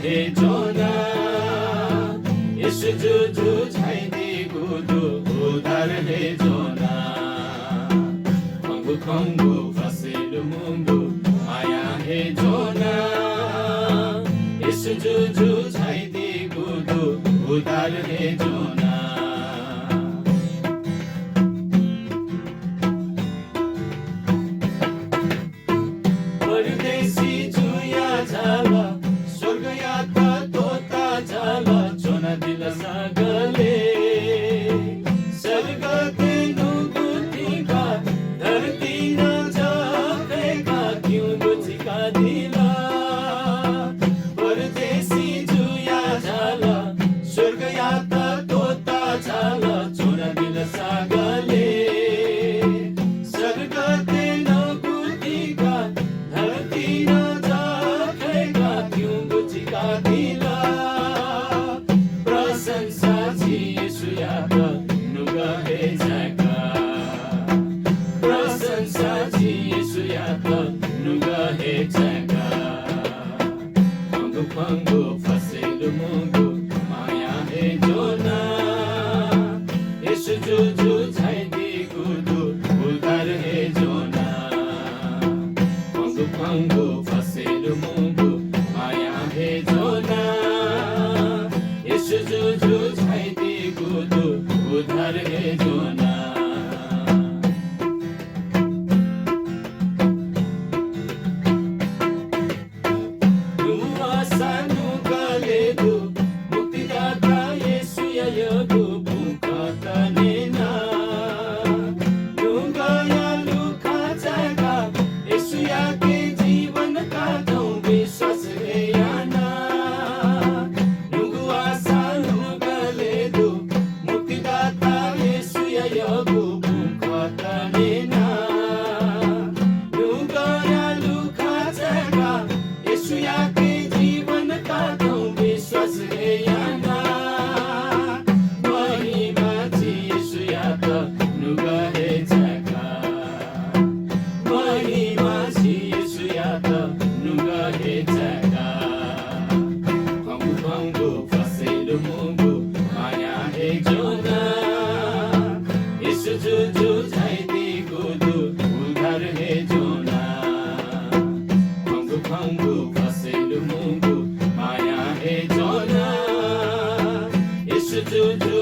हे जोना yes जुजु छाइदिएको उधार हे जोना खङ्गु खङ्गु फसेलु मुङ्गु माया हे जोना yes जुजु छाइदिएको उधार हे जोना परदेशी जुया झाला स्वर्ग यात्रा तोता झाला जोना दिल सागले स्वर्ग तेनु बुद्धिका धरती न झपेका क्यों बुझिका दिला परदेशी जुया झाला स्वर्ग यात्रा तोता झाला जोना दिल सागले स्वर्ग तेनु बुद्धिका धरती न झपेका क्यों बुझिका दिला प्रशंसा येशू यात नुगहे जगा प्रशंसा येशू यात नुगहे जगा फङ्गु फङ्गु फसेलु मुङ्गु माया हे जोना येशू जुजु छाइदिएको उधार हे जोना फङ्गु फङ्गु फसेलु मुङ्गु माया हे जोना येशू जुजु छाइदिएको उधार हे जोना नुआ सानु गलेदु मुक्तिदाता येशू ययगु बुकतनेना नुगया लुखा जगा येशू याके जीवन का दौ विश्वास हे याना नुगुआ सानु गलेदु मुक्तिदाता येशू ययगु बुकतनेना नुगया लुखा जगा येशू याके जीवन का दौ विश्वास हे याना महिमा छि येशू यात नुगहे जगा महिमा छि येशू यात नुगहे जगा फङ्गु फङ्गु फसेलु मुङ्गु माया हे जोना येशू जुजु छाइदिएको उधार हे जोना फङ्गु फङ्गु फसेलु मुङ्गु माया हे जोना येशू जुजु